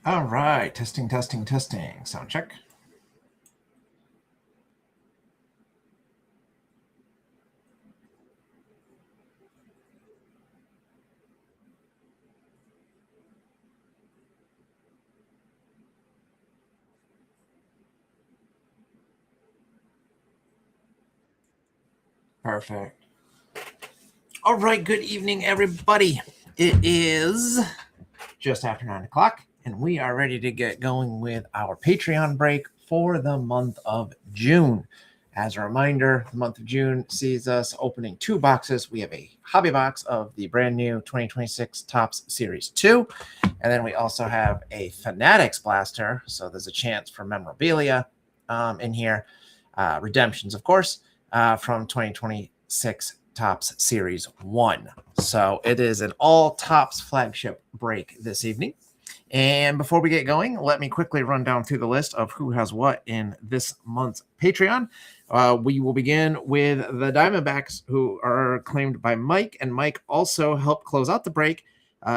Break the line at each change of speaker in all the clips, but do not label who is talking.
All right, testing. Sound check. Perfect. All right, good evening, everybody. It is just after 9 o'clock, and we are ready to get going with our Patreon break for the month of June. As a reminder, the month of June sees us opening two boxes. We have a hobby box of the brand new 2026 Topps Series 2, and then we also have a Fanatics blaster. So there's a chance for memorabilia in here, redemptions, of course, from 2026 Topps Series 1. So it is an all Topps flagship break this evening. And before we get going, let me quickly run down through the list of who has what in this month's Patreon. We will begin with the Diamondbacks, who are claimed by Mike, and Mike also helped close out the break.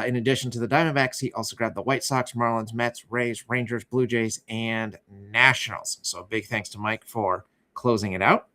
In addition to the Diamondbacks, he also grabbed the White Sox, Marlins, Mets, Rays, Rangers, Blue Jays, and Nationals. So big thanks to Mike for closing it out.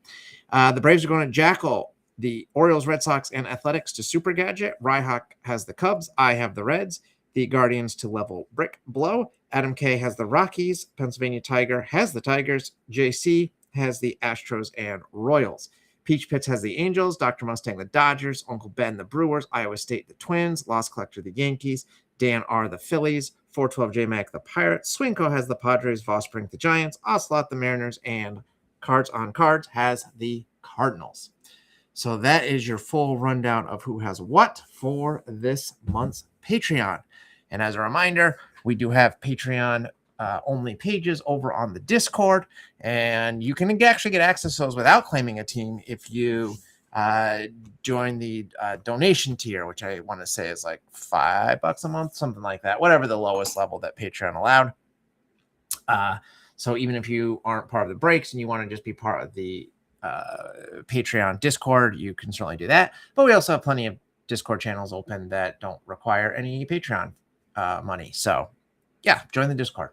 The Braves are going to Jackal, the Orioles, Red Sox, and Athletics to Super Gadget. Ryhawk has the Cubs. I have the Reds. The Guardians to Level Brick Blow. Adam K has the Rockies. Pennsylvania Tiger has the Tigers. JC has the Astros and Royals. Peach Pits has the Angels. Dr. Mustang the Dodgers. Uncle Ben the Brewers. Iowa State the Twins. Lost Collector the Yankees. Dan R the Phillies. 412 J Mac the Pirates. Swinko has the Padres. Vosprink the Giants. Ocelot the Mariners. And Cards on Cards has the Cardinals. So that is your full rundown of who has what for this month's Patreon. And as a reminder, we do have Patreon only pages over on the Discord, and you can actually get access to those without claiming a team if you join the donation tier, which I want to say is like $5 a month, something like that, whatever the lowest level that Patreon allowed. So even if you aren't part of the breaks and you want to just be part of the Patreon Discord, you can certainly do that. But we also have plenty of Discord channels open that don't require any Patreon money. So yeah, join the Discord.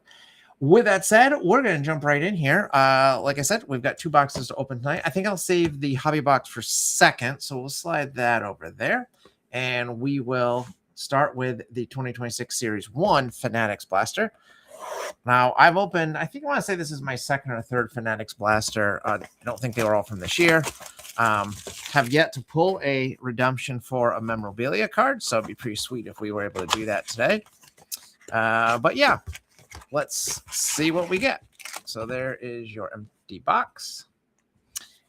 With that said, we're going to jump right in here. Like I said, we've got two boxes to open tonight. I think I'll save the hobby box for second. So we'll slide that over there. And we will start with the 2026 Series 1 Fanatics Blaster. Now, I've opened, I think I want to say this is my second or third Fanatics Blaster. I don't think they were all from this year. Have yet to pull a redemption for a memorabilia card, so it'd be pretty sweet if we were able to do that today. But yeah, let's see what we get. So there is your empty box.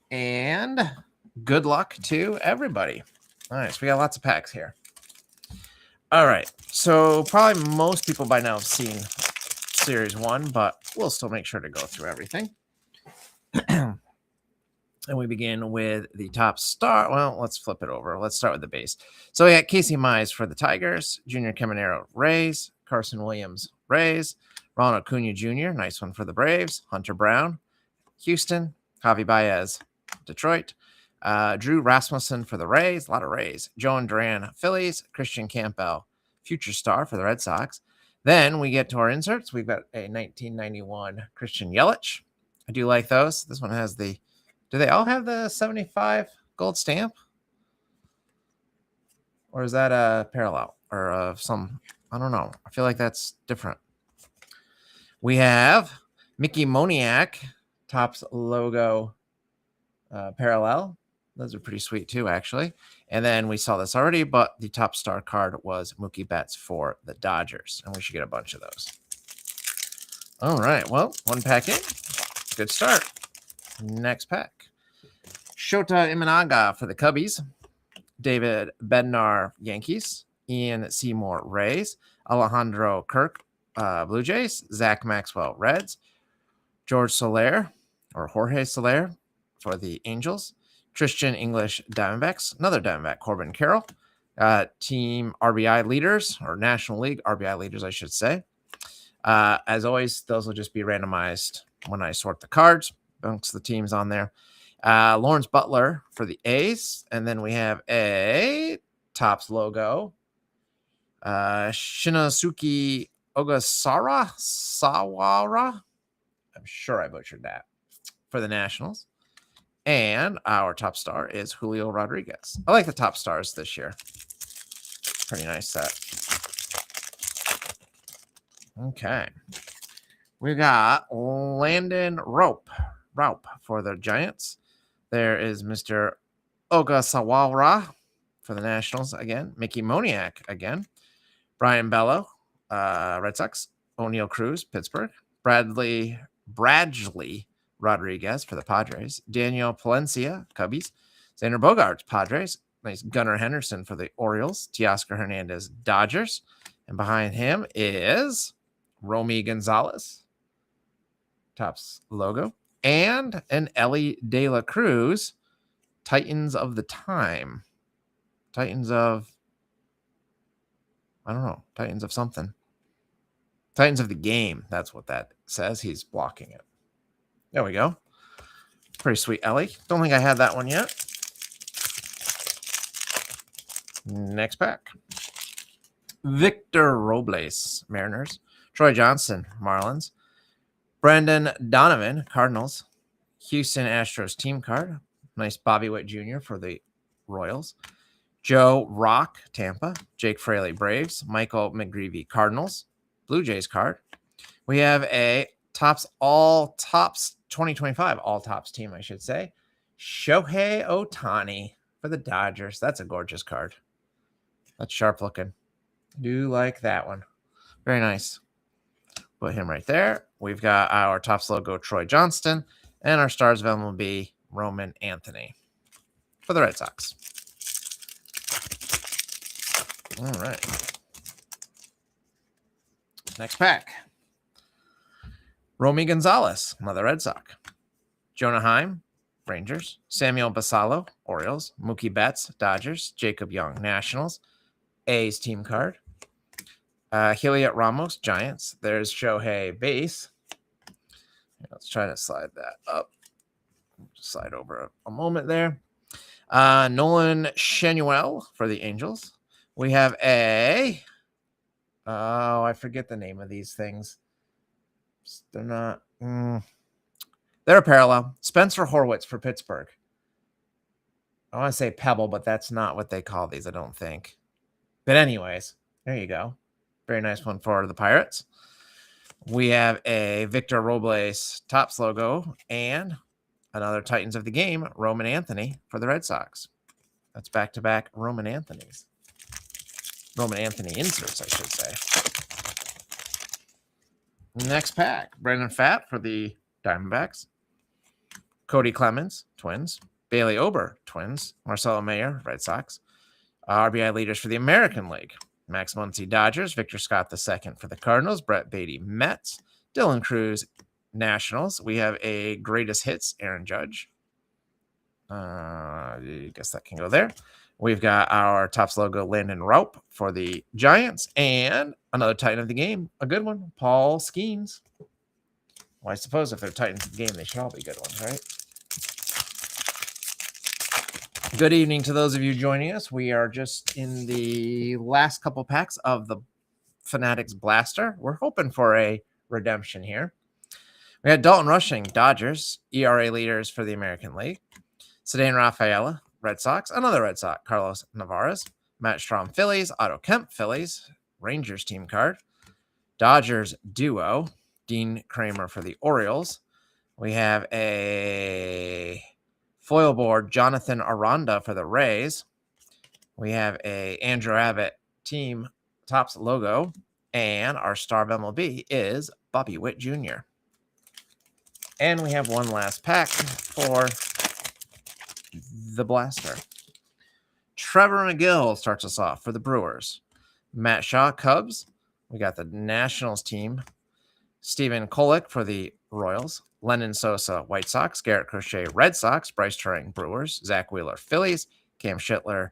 And good luck to everybody. All right, so we got lots of packs here. All right, so probably most people by now have seen Series 1, but we'll still make sure to go through everything. And we begin with the top star. Well, let's flip it over. Let's start with the base. So we got Casey Mize for the Tigers, Junior Caminero, Rays, Carson Williams, Rays, Ronald Acuna Jr., nice one for the Braves, Hunter Brown, Houston, Javi Baez, Detroit, Drew Rasmussen for the Rays, a lot of Rays, Joan Duran, Phillies, Christian Campbell, future star for the Red Sox. Then we get to our inserts. We've got a 1991 Christian Yelich. I do like those. This one has the, do they all have the 75 gold stamp? Or is that a parallel or some, I don't know. I feel like that's different. We have Mickey Moniak, Topps logo parallel. Those are pretty sweet too, actually. And then we saw this already, but the top star card was Mookie Betts for the Dodgers. And we should get a bunch of those. All right. Well, one pack in. Good start. Next pack. Shota Imanaga for the Cubbies. David Bednar, Yankees. Ian Seymour, Rays. Alejandro Kirk, Blue Jays. Zach Maxwell, Reds. George Soler, or Jorge Soler, for the Angels. Tristan English, Diamondbacks. Another Diamondback, Corbin Carroll. Team RBI leaders, or National League RBI leaders, I should say. As always, those will just be randomized when I sort the cards amongst the teams on there. Lawrence Butler for the A's. And then we have a Topps logo. Shinosuke Ogasawara. I'm sure I butchered that for the Nationals. And our top star is Julio Rodriguez. I like the top stars this year. Pretty nice set. Okay. We got Landon Raup for the Giants. There is Mr. Ogasawara for the Nationals again. Mickey Moniak again. Brian Bello, Red Sox. O'Neill Cruz, Pittsburgh. Bradley Rodriguez for the Padres. Daniel Palencia, Cubbies. Xander Bogaerts, Padres. Nice Gunnar Henderson for the Orioles. Teoscar Hernandez, Dodgers. And behind him is Romy Gonzalez, Topps logo. And an Elly De La Cruz, Titans of the Time. Titans of, I don't know, Titans of something. Titans of the Game. That's what that says. He's blocking it. There we go. Pretty sweet, Elly. Don't think I had that one yet. Next pack. Victor Robles, Mariners. Troy Johnson, Marlins. Brendan Donovan, Cardinals. Houston Astros team card. Nice Bobby Witt Jr. for the Royals. Joe Rock, Tampa. Jake Fraley, Braves. Michael McGreevy, Cardinals. Blue Jays card. We have a all tops 2025 all tops team, I should say. Shohei Ohtani for the Dodgers. That's a gorgeous card. That's sharp looking. Do like that one. Very nice. Put him right there. We've got our Topps logo, Troy Johnston, and our stars of MLB, Roman Anthony for the Red Sox. All right. Next pack. Romy Gonzalez, another Red Sox. Jonah Heim, Rangers. Samuel Basallo, Orioles. Mookie Betts, Dodgers. Jacob Young, Nationals. A's team card. Heliot Ramos, Giants. There's Shohei base. Let's try to slide that up. Slide over a moment there. Nolan Shenuel for the Angels. We have I forget the name of these things. They're not. They're a parallel. Spencer Horwitz for Pittsburgh. I want to say Pebble, but that's not what they call these, I don't think. But anyways, there you go. Very nice one for the Pirates. We have a Victor Robles Topps logo and another Titans of the Game, Roman Anthony for the Red Sox. That's back-to-back Roman Anthonys. Roman Anthony inserts, I should say. Next pack. Brandon Pfaadt for the Diamondbacks. Cody Clemens, Twins. Bailey Ober, Twins. Marcelo Mayer, Red Sox. RBI leaders for the American League. Max Muncy, Dodgers. Victor Scott II for the Cardinals. Brett Beatty, Mets. Dylan Cruz, Nationals. We have a greatest hits, Aaron Judge. I guess that can go there. We've got our Topps logo, Landon Raup for the Giants. And another Titan of the Game, a good one, Paul Skeens. Well, I suppose if they're Titans of the Game, they should all be good ones, right? Good evening to those of you joining us. We are just in the last couple packs of the Fanatics Blaster. We're hoping for a redemption here. We had Dalton Rushing, Dodgers. ERA leaders for the American League. Ceddanne Rafaela, Red Sox. Another Red Sox, Carlos Navarez. Matt Strahm, Phillies. Otto Kemp, Phillies. Rangers team card. Dodgers duo. Dean Kramer for the Orioles. We have a foil board, Jonathan Aranda for the Rays. We have a Andrew Abbott team Topps logo. And our star of MLB is Bobby Witt Jr. And we have one last pack for the Blaster. Trevor McGill starts us off for the Brewers. Matt Shaw, Cubs. We got the Nationals team. Stephen Kolek for the Royals. Lennon Sosa, White Sox. Garrett Crochet, Red Sox. Bryce Turang, Brewers. Zach Wheeler, Phillies. Cam Schlittler,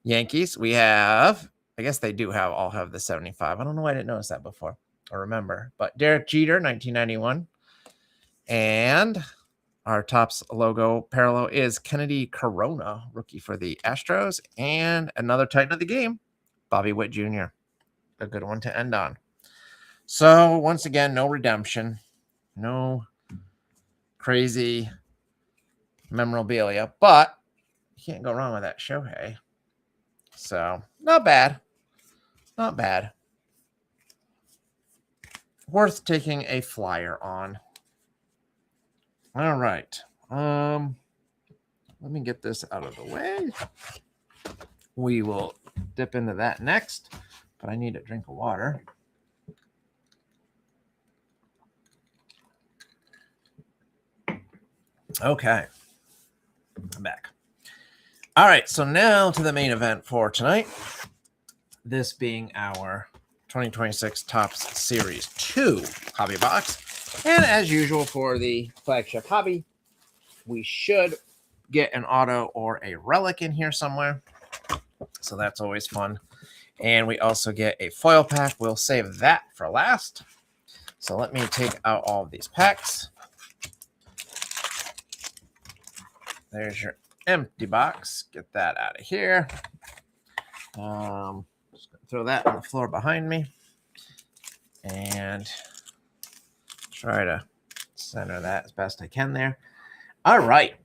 Yankees. We have, I guess they do all have the 75. I don't know why I didn't notice that before or remember. But Derek Jeter, 1991. And our Topps logo parallel is Kennedy Corona, rookie for the Astros. And another Titan of the Game, Bobby Witt Jr. a good one to end on. So once again, no redemption, no crazy memorabilia, but you can't go wrong with that Shohei. So not bad. Not bad. Worth taking a flyer on. All right. Let me get this out of the way. We will dip into that next, but I need a drink of water. Okay. I'm back. All right, so now to the main event for tonight. This being our 2026 Topps Series 2 hobby box. And as usual for the flagship hobby, we should get an auto or a relic in here somewhere. So that's always fun. And we also get a foil pack. We'll save that for last. So let me take out all of these packs. There's your empty box. Get that out of here. Just gonna throw that on the floor behind me. And try to center that as best I can there. All right.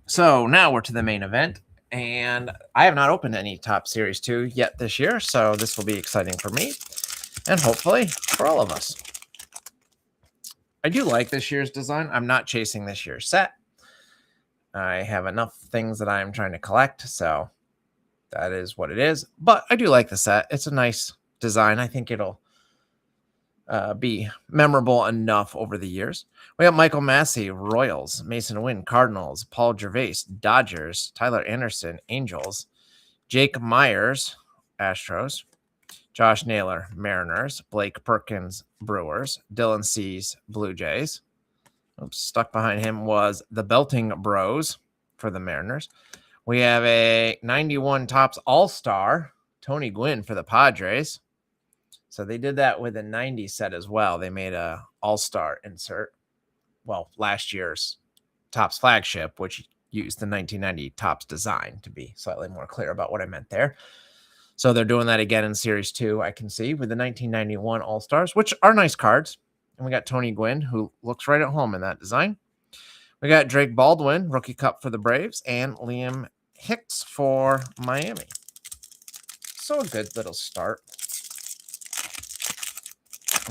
So now we're to the main event. And I have not opened any Topps Series 2 yet this year, so this will be exciting for me and hopefully for all of us. I do like this year's design. I'm not chasing this year's set. I have enough things that I'm trying to collect, so that is what it is. But I do like the set. It's a nice design. I think it'll be memorable enough over the years. We got Michael Massey, Royals, Mason Wynn, Cardinals, Paul Gervais, Dodgers, Tyler Anderson, Angels, Jake Myers, Astros, Josh Naylor, Mariners, Blake Perkins, Brewers, Dylan Cease, Blue Jays. Oops, stuck behind him was the Belting Bros for the Mariners. We have a 91 Topps All-Star, Tony Gwynn for the Padres. So they did that with a 90 set as well. They made a all-star insert. Well, last year's Topps flagship, which used the 1990 Topps design, to be slightly more clear about what I meant there. So they're doing that again in Series 2, I can see, with the 1991 All-Stars, which are nice cards. And we got Tony Gwynn, who looks right at home in that design. We got Drake Baldwin, Rookie Cup for the Braves, and Liam Hicks for Miami. So a good little start.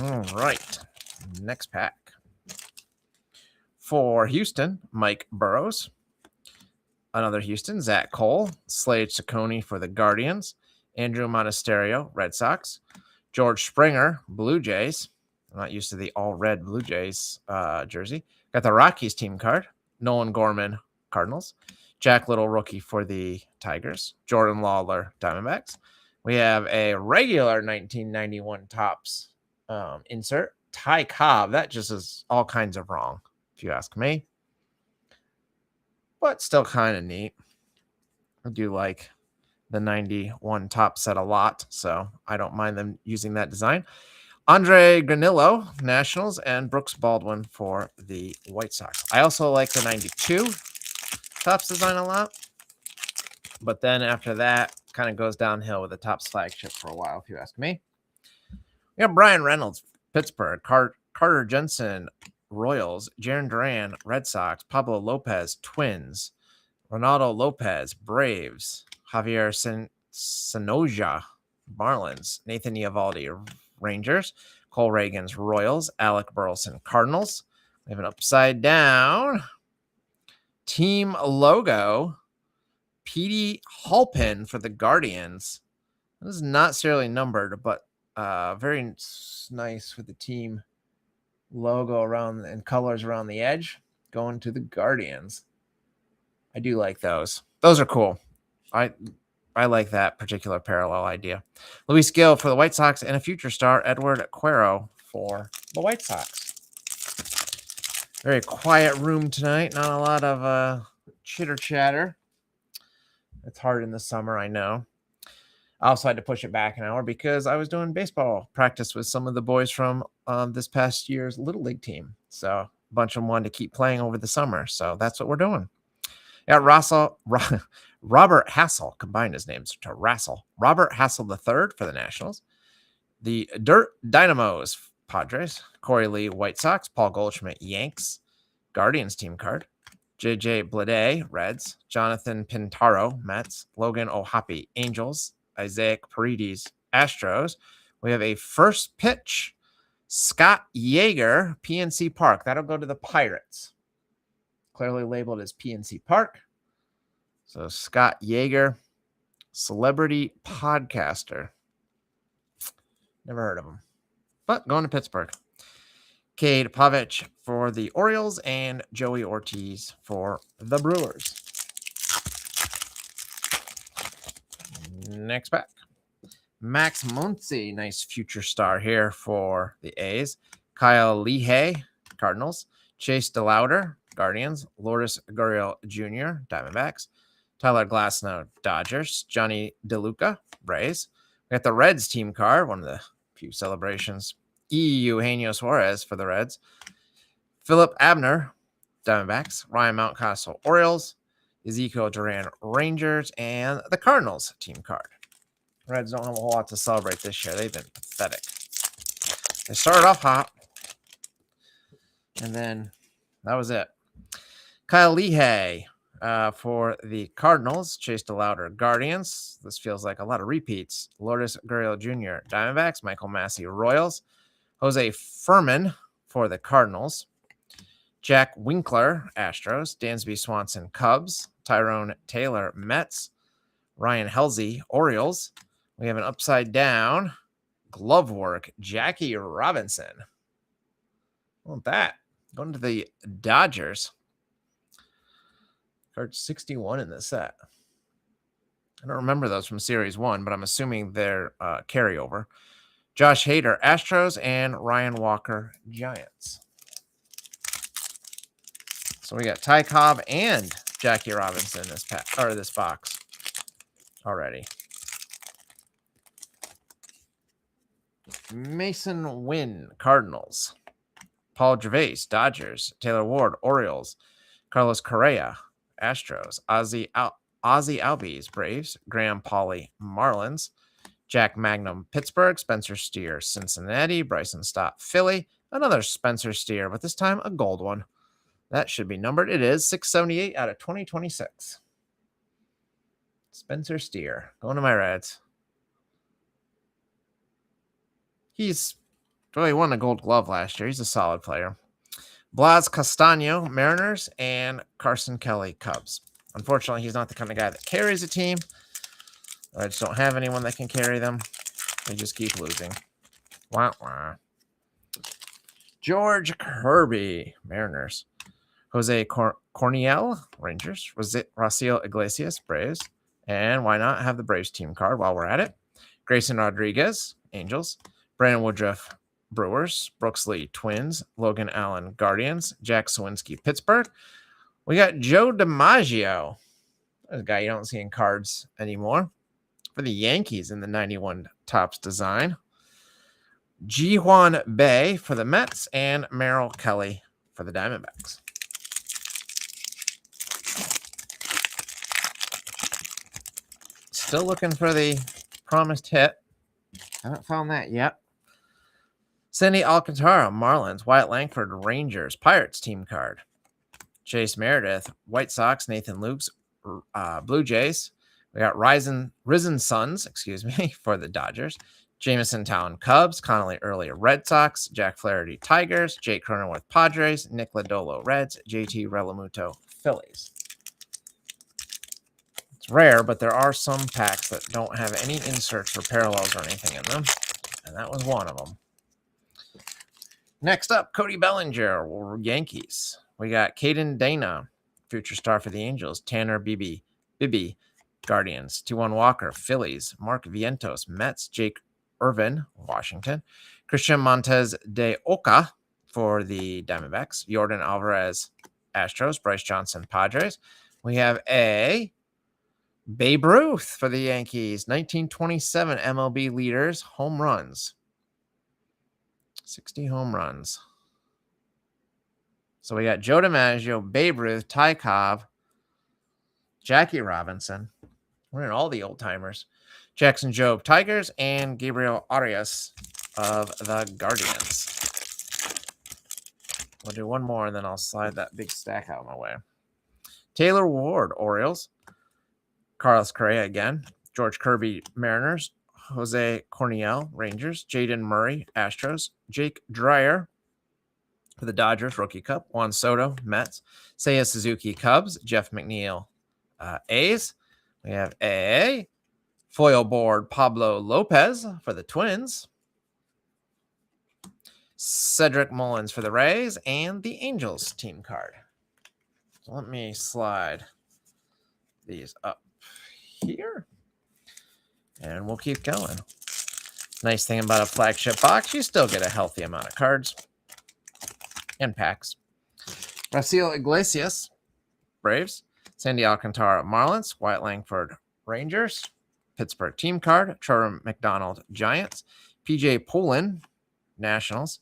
All right, next pack. For Houston, Mike Burrows. Another Houston, Zach Cole. Slade Ciccone for the Guardians. Andrew Monasterio, Red Sox. George Springer, Blue Jays. I'm not used to the all-red Blue Jays jersey. Got the Rockies team card. Nolan Gorman, Cardinals. Jack Little, rookie for the Tigers. Jordan Lawler, Diamondbacks. We have a regular 1991 Topps insert. Ty Cobb. That just is all kinds of wrong, if you ask me. But still kind of neat. I do like the 91 Topps set a lot, so I don't mind them using that design. Andre Granillo, Nationals, and Brooks Baldwin for the White Sox. I also like the 92 Topps design a lot. But then after that, kind of goes downhill with the Topps flagship for a while, if you ask me. We got Brian Reynolds, Pittsburgh, Carter Jensen, Royals, Jarren Duran, Red Sox, Pablo Lopez, Twins, Ronaldo Lopez, Braves, Javier Sanoja, Marlins, Nathan Eovaldi, Rangers, Cole Reagans, Royals, Alec Burleson, Cardinals. We have an upside down team logo, Petey Halpin for the Guardians. This is not serially numbered, but very nice with the team logo around and colors around the edge going to the Guardians. I do like those. Those are cool. I like that particular parallel idea. Luis Gil for the White Sox and a future star, Edward Cuero for the White Sox. Very quiet room tonight. Not a lot of chitter chatter. It's hard in the summer, I know. I also had to push it back an hour because I was doing baseball practice with some of the boys from this past year's Little League team. So a bunch of them wanted to keep playing over the summer. So that's what we're doing. Yeah, Robert Hassel, combined his names to Rassel. Robert Hassel III for the Nationals. The Dirt Dynamos, Padres. Corey Lee, White Sox. Paul Goldschmidt, Yanks. Guardians team card. JJ Bleday, Reds. Jonathan Pintaro, Mets. Logan O'Hoppe, Angels. Isaac Paredes, Astros. We have a first pitch, Scott Yeager, PNC Park. That'll go to the Pirates. Clearly labeled as PNC Park. So Scott Yeager, celebrity podcaster. Never heard of him, but going to Pittsburgh. Cade Pavich for the Orioles and Joey Ortiz for the Brewers. Next pack. Max Muncy, nice future star here for the A's. Kyle Lehigh, Cardinals. Chase DeLauder, Guardians. Lourdes Gurriel Jr., Diamondbacks. Tyler Glasnow, Dodgers. Johnny DeLuca, Rays. We got the Reds team card, one of the few celebrations. Eugenio Suarez for the Reds. Philip Abner, Diamondbacks. Ryan Mountcastle, Orioles. Ezekiel Duran, Rangers. And the Cardinals team card. Reds don't have a whole lot to celebrate this year. They've been pathetic. They started off hot, and then that was it. Kyle Lehigh for the Cardinals. Chase DeLauder, Guardians. This feels like a lot of repeats. Lourdes Gurriel Jr., Diamondbacks. Michael Massey, Royals. Jose Furman for the Cardinals. Jack Winkler, Astros. Dansby Swanson, Cubs. Tyrone Taylor, Mets. Ryan Helsley, Orioles. We have an upside down glove work, Jackie Robinson. Look at that. Going to the Dodgers. Card 61 in this set. I don't remember those from Series 1, but I'm assuming they're carryover. Josh Hader, Astros, and Ryan Walker, Giants. So we got Ty Cobb and Jackie Robinson in this pack, or this box already. Mason Wynn, Cardinals. Paul Gervais, Dodgers. Taylor Ward, Orioles. Carlos Correa, Astros. Ozzie Albies, Braves. Graham Pauley, Marlins. Jack Magnum, Pittsburgh. Spencer Steer, Cincinnati. Bryson Stott, Philly. Another Spencer Steer, but this time a gold one. That should be numbered. It is 678 out of 2026. Spencer Steer, going to my Reds. He won a Gold Glove last year. He's a solid player. Blas Castano, Mariners, and Carson Kelly, Cubs. Unfortunately, he's not the kind of guy that carries a team. I just don't have anyone that can carry them. They just keep losing. Wah, wah. George Kirby, Mariners. Jose Corniel, Rangers. Raciel Iglesias, Braves. And why not have the Braves team card while we're at it? Grayson Rodriguez, Angels. Brandon Woodruff, Brewers. Brooks Lee, Twins. Logan Allen, Guardians. Jack Sawinski, Pittsburgh. We got Joe DiMaggio. That's a guy you don't see in cards anymore. For the Yankees in the 91 Topps design. Ji-Hwan Bae for the Mets. And Merrill Kelly for the Diamondbacks. Still looking for the promised hit. Haven't found that yet. Sandy Alcantara, Marlins. Wyatt Langford, Rangers. Pirates team card. Chase Meredith, White Sox. Nathan Lukes, Blue Jays. We got Risen Suns, for the Dodgers. Jameson Town, Cubs. Connolly Early, Red Sox. Jack Flaherty, Tigers. Jake Cronenworth, Padres. Nick Lodolo, Reds. JT Realmuto, Phillies. It's rare, but there are some packs that don't have any inserts or parallels or anything in them, and that was one of them. Next up, Cody Bellinger, Yankees. We got Caden Dana, future star for the Angels. Tanner Bibby, Guardians. T1 Walker, Phillies. Mark Vientos, Mets. Jake Irvin, Washington. Christian Montez de Oca for the Diamondbacks. Jordan Alvarez, Astros. Bryce Johnson, Padres. We have a Babe Ruth for the Yankees. 1927 MLB leaders, home runs. 60 home runs. So we got Joe DiMaggio, Babe Ruth, Ty Cobb, Jackie Robinson. We're in all the old timers. Jackson Jobe, Tigers, and Gabriel Arias of the Guardians. We'll do one more, and then I'll slide that big stack out of my way. Taylor Ward, Orioles. Carlos Correa again. George Kirby, Mariners. Jose Corniel, Rangers. Jaden Murray, Astros. Jake Dreyer for the Dodgers, Rookie Cup. Juan Soto, Mets. Seiya Suzuki, Cubs. Jeff McNeil, A's. We have a foil board Pablo Lopez for the Twins. Cedric Mullins for the Rays, and the Angels team card. So let me slide these up here, and we'll keep going. Nice thing about a flagship box, you still get a healthy amount of cards and packs. Raciel Iglesias, Braves. Sandy Alcantara, Marlins. Wyatt Langford, Rangers. Pittsburgh team card. Trevor McDonald, Giants. PJ Pullen, Nationals.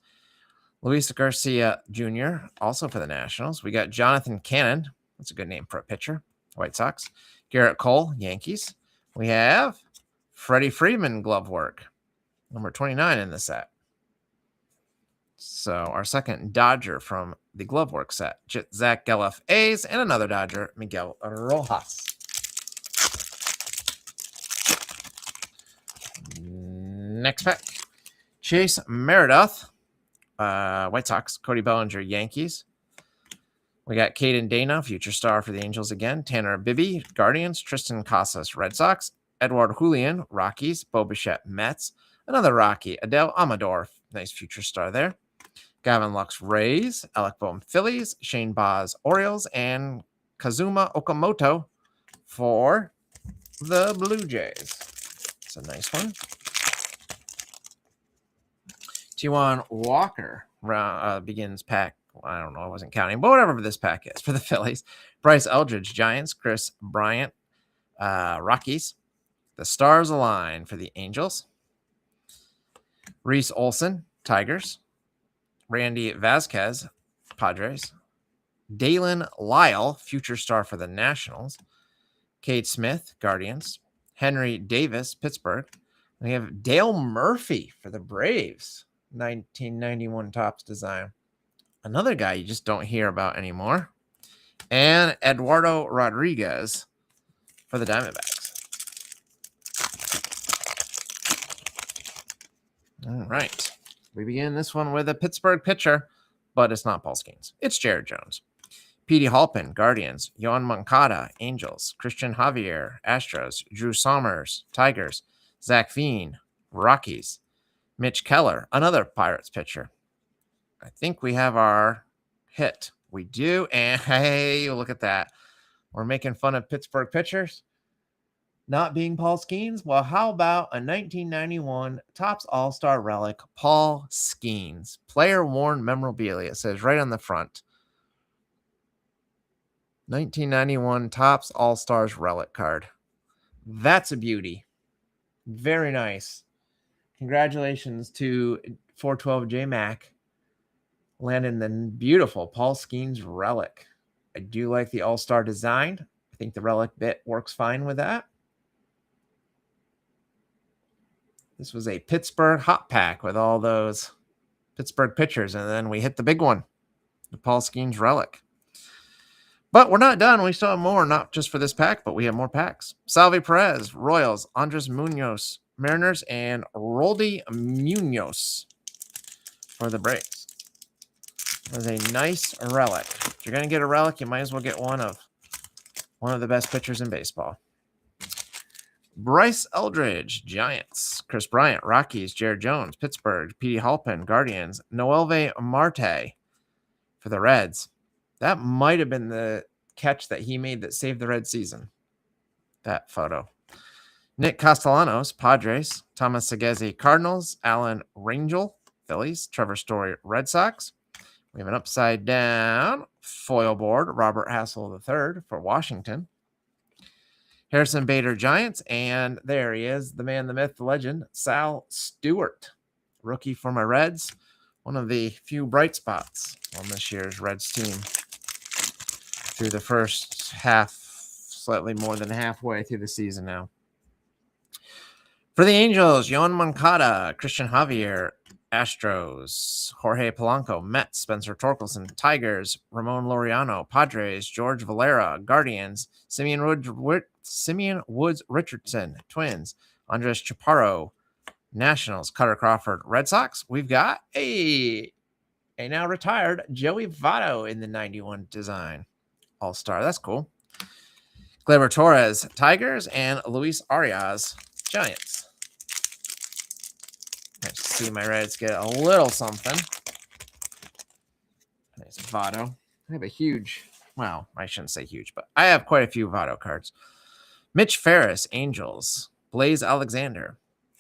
Luis Garcia Jr., also for the Nationals. We got Jonathan Cannon. That's a good name for a pitcher. White Sox. Garrett Cole, Yankees. We have Freddie Freeman glove work, number 29 in the set. So our second Dodger from the glove work set. Zach Gelof, A's, and another Dodger, Miguel Rojas. Next pack. Chase Meredith, White Sox. Cody Bellinger, Yankees. We got Caden Dana, future star for the Angels again. Tanner Bibby, Guardians. Tristan Casas, Red Sox. Edward Julian, Rockies. Bo Bichette, Mets. Another Rocky, Adele Amador, nice future star there. Gavin Lux, Rays. Alec Boehm, Phillies. Shane Baz, Orioles. And Kazuma Okamoto for the Blue Jays. It's a nice one. T1 Walker begins pack. I don't know. I wasn't counting, but whatever this pack is for the Phillies. Bryce Eldridge, Giants. Chris Bryant, Rockies. The stars align for the Angels. Reese Olson, Tigers. Randy Vasquez, Padres. Dalen Lyle, future star for the Nationals. Cade Smith, Guardians. Henry Davis, Pittsburgh. We have Dale Murphy for the Braves. 1991 Topps design. Another guy you just don't hear about anymore. And Eduardo Rodriguez for the Diamondbacks. All right. We begin this one with a Pittsburgh pitcher, but it's not Paul Skeens. It's Jared Jones. Petey Halpin, Guardians. Yohan Moncada, Angels. Christian Javier, Astros. Drew Sommers, Tigers. Zach Veen, Rockies. Mitch Keller, another Pirates pitcher. I think we have our hit. We do. And hey, look at that. We're making fun of Pittsburgh pitchers not being Paul Skeens. Well, how about a 1991 Topps All-Star relic, Paul Skeens? Player worn memorabilia. It says right on the front. 1991 Topps All-Stars relic card. That's a beauty. Very nice. Congratulations to 412 J Mac landing the beautiful Paul Skeens relic. I do like the All-Star design. I think the relic bit works fine with that. This was a Pittsburgh hot pack with all those Pittsburgh pitchers, and then we hit the big one, the Paul Skeens relic. But we're not done. We still have more, not just for this pack, but we have more packs. Salvi Perez, Royals. Andres Munoz, Mariners. And Roldy Munoz for the Braves. That was a nice relic. If you're going to get a relic, you might as well get one of the best pitchers in baseball. Bryce Eldridge, Giants. Chris Bryant, Rockies. Jared Jones, Pittsburgh. Petey Halpin, Guardians. Noelvi Marte for the Reds. That might have been the catch that he made that saved the Red season. That photo. Nick Castellanos, Padres. Thomas Segezi, Cardinals. Alan Rangel, Phillies. Trevor Story, Red Sox. We have an upside down foil board, Robert Hassel III for Washington. Harrison Bader, Giants. And there he is, the man, the myth, the legend, Sal Stewart. Rookie for my Reds. One of the few bright spots on this year's Reds team. Through the first half, slightly more than halfway through the season now. For the Angels, Yohan Moncada, Christian Javier, Astros, Jorge Polanco, Mets, Spencer Torkelson, Tigers, Ramon Laureano, Padres, George Valera, Guardians, Simeon Woods Richardson, Twins, Andres Chaparro, Nationals, Cutter Crawford, Red Sox. We've got a now retired Joey Votto in the 91 design. All-Star. That's cool. Gleyber Torres, Tigers, and Luis Arias, Giants. Nice to see my Reds get a little something. Nice Votto. I have a huge, well, I shouldn't say huge, but I have quite a few Votto cards. Mitch Ferris, Angels. Blaze Alexander,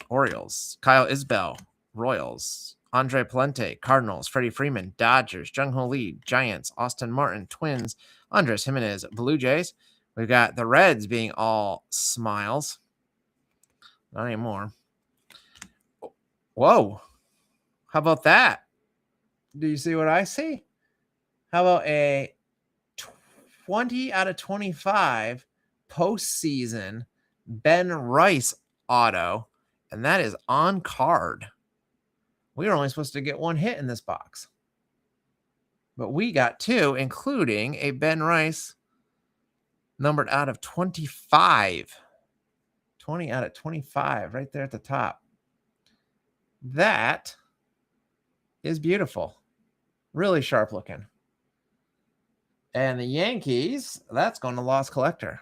Orioles. Kyle Isbell, Royals. Andre Palente, Cardinals. Freddie Freeman, Dodgers. Jung-Ho Lee, Giants. Austin Martin, Twins. Andres Jimenez, Blue Jays. We've got the Reds being all smiles. Not anymore. Whoa. How about that? Do you see what I see? How about a 20 out of 25 postseason Ben Rice auto? And that is on card. We were only supposed to get one hit in this box. But we got two, including a Ben Rice numbered out of 25. 20 out of 25 right there at the top. That is beautiful. Really sharp looking. And the Yankees, that's going to Lost Collector,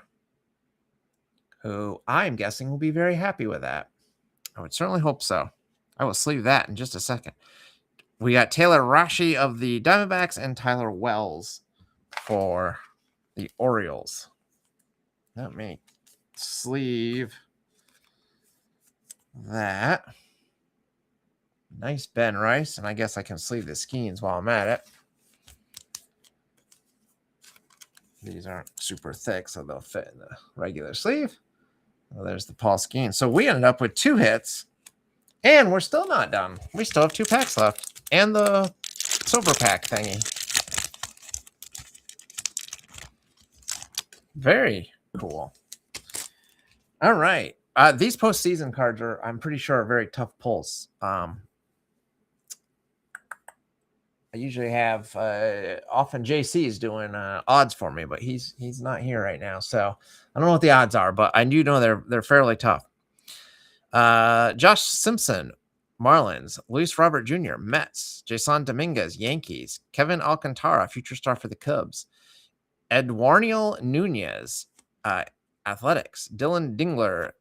who I'm guessing will be very happy with that. I would certainly hope so. I will sleeve that in just a second. We got Taylor Rashi of the Diamondbacks and Tyler Wells for the Orioles. Let me sleeve that. Nice Ben Rice, and I guess I can sleeve the Skeens while I'm at it. These aren't super thick, so they'll fit in the regular sleeve. Well, there's the Paul Skeen. So we ended up with two hits, and we're still not done. We still have two packs left, and the silver pack thingy. Very cool. All right. These postseason cards are, I'm pretty sure, are very tough pulls. I usually have often JC is doing odds for me, but he's not here right now, so I don't know what the odds are, but I do know they're fairly tough. Josh Simpson, Marlins. Luis Robert Jr., Mets. Jason Dominguez, Yankees. Kevin Alcantara, future star for the Cubs. Eduardo Nunez, Athletics. Dylan Dingler,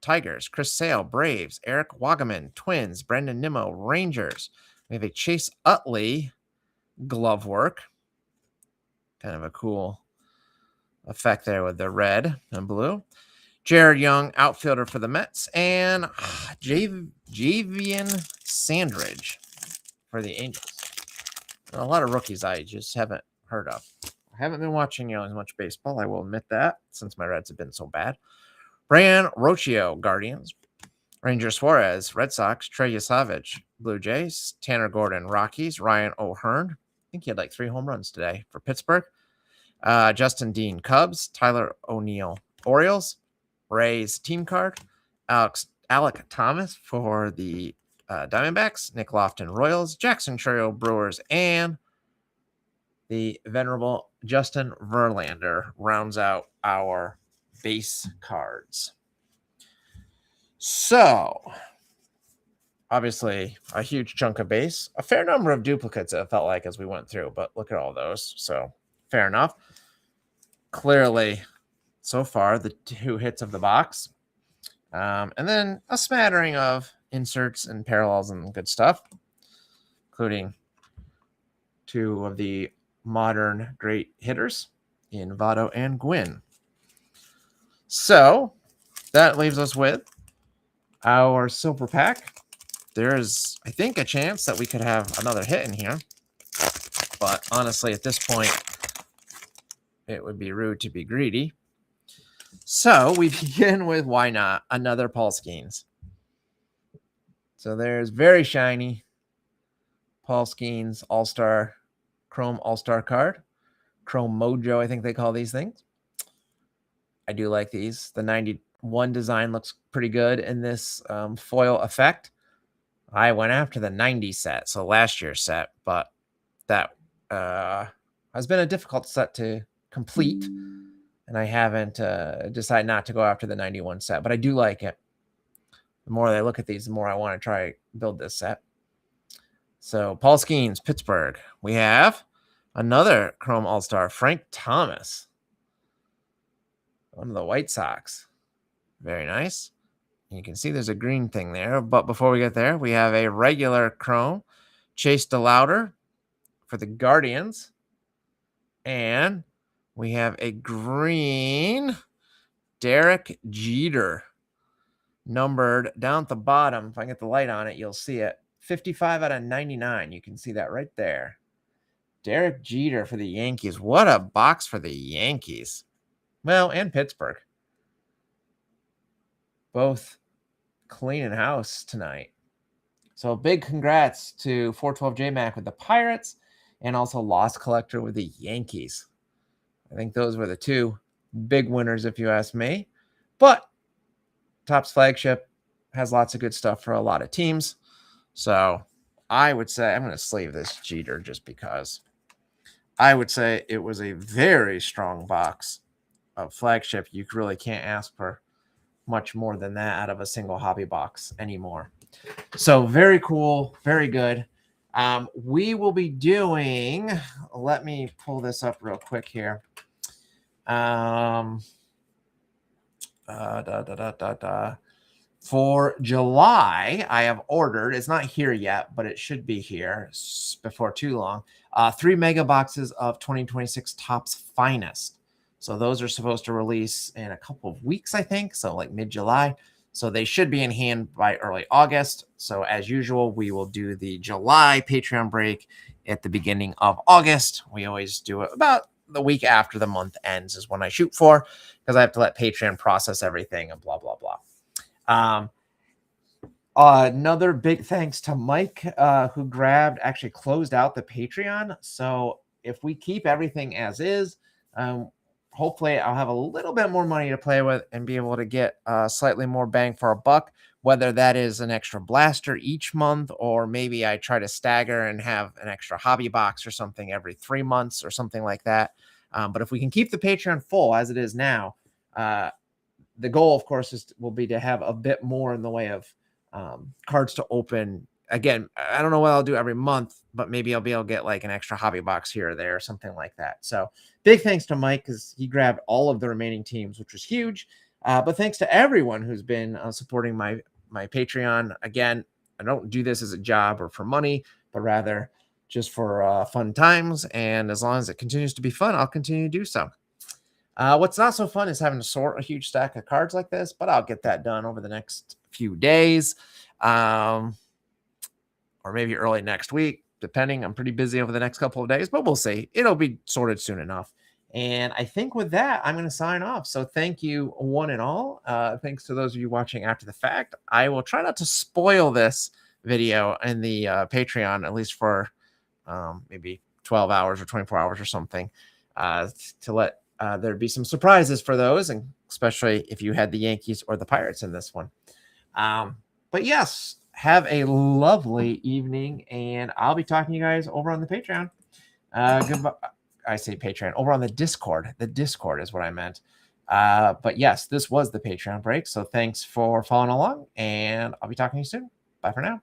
Tigers. Chris Sale, Braves. Eric Wagaman, Twins. Brendan Nimmo, Rangers. We have a Chase Utley glove work. Kind of a cool effect there with the red and blue. Jared Young, outfielder for the Mets. And Javian Sandridge for the Angels. A lot of rookies I just haven't heard of. I haven't been watching as much baseball, I will admit that, since my Reds have been so bad. Brian Rocchio, Guardians. Ranger Suarez, Red Sox. Trey Yasavage, Blue Jays. Tanner Gordon, Rockies. Ryan O'Hearn, I think he had like 3 home runs today for Pittsburgh. Justin Dean, Cubs. Tyler O'Neill, Orioles. Rays team card. Alec Thomas for the Diamondbacks. Nick Lofton, Royals. Jackson Chourio, Brewers. And the venerable Justin Verlander rounds out our base cards. So, obviously, a huge chunk of base. A fair number of duplicates, it felt like, as we went through. But look at all those. So, fair enough. Clearly, so far, the 2 hits of the box. And then a smattering of inserts and parallels and good stuff, including 2 of the modern great hitters in Votto and Gwynn. So, that leaves us with our silver pack. There's, I think, a chance that we could have another hit in here. But honestly, at this point, it would be rude to be greedy. So we begin with, why not, another Paul Skeens. So there's very shiny Paul Skeens All-Star, Chrome All-Star card. Chrome Mojo, I think they call these things. I do like these. The 91 one design looks pretty good in this foil effect. I went after the 90 set, so last year's set, but that has been a difficult set to complete, and I haven't decided not to go after the 91 set, but I do like it. The more I look at these, the more I want to try build this set. So Paul Skeens, Pittsburgh. We have another Chrome All-Star, Frank Thomas, one of the White Sox. Very nice. You can see there's a green thing there, but before we get there, we have a regular Chrome, Chase DeLauder for the Guardians, and we have a green Derek Jeter, numbered down at the bottom. If I get the light on it, you'll see it. 55 out of 99. You can see that right there. Derek Jeter for the Yankees. What a box for the Yankees. Well, and Pittsburgh. Both cleaning house tonight. So big congrats to 412 JMac with the Pirates and also Lost Collector with the Yankees. I think those were the two big winners, if you ask me. But Topps Flagship has lots of good stuff for a lot of teams. So I would say I'm going to sleeve this Jeter just because I would say it was a very strong box of Flagship. You really can't ask for much more than that out of a single hobby box anymore. So very cool, very good. We will be doing, let me pull this up real quick here. For July, I have ordered, it's not here yet, but it should be here before too long, 3 mega boxes of 2026 Topps Finest. So those are supposed to release in a couple of weeks, I think, so like mid-July. So they should be in hand by early August. So as usual, we will do the July Patreon break at the beginning of August. We always do it about the week after the month ends is when I shoot for, because I have to let Patreon process everything and blah, blah, blah. Another big thanks to Mike, who actually closed out the Patreon. So if we keep everything as is, hopefully I'll have a little bit more money to play with and be able to get slightly more bang for a buck, whether that is an extra blaster each month, or maybe I try to stagger and have an extra hobby box or something every 3 months or something like that. But if we can keep the Patreon full as it is now, the goal, of course, will be to have a bit more in the way of cards to open. Again, I don't know what I'll do every month, but maybe I'll be able to get like an extra hobby box here or there or something like that. So big thanks to Mike, because he grabbed all of the remaining teams, which was huge. But thanks to everyone who's been supporting my Patreon. Again, I don't do this as a job or for money, but rather just for fun times. And as long as it continues to be fun, I'll continue to do so. What's not so fun is having to sort a huge stack of cards like this, but I'll get that done over the next few days, or maybe early next week, depending. I'm pretty busy over the next couple of days, but we'll see. It'll be sorted soon enough. And I think with that, I'm going to sign off. So thank you one and all. Thanks to those of you watching after the fact. I will try not to spoil this video in the Patreon, at least for maybe 12 hours or 24 hours or something, to let there'd be some surprises for those, and especially if you had the Yankees or the Pirates in this one. But yes, have a lovely evening, and I'll be talking to you guys over on the Patreon. Goodbye. I say Patreon, over on the Discord. The Discord is what I meant. But yes, this was the Patreon break. So thanks for following along, and I'll be talking to you soon. Bye for now.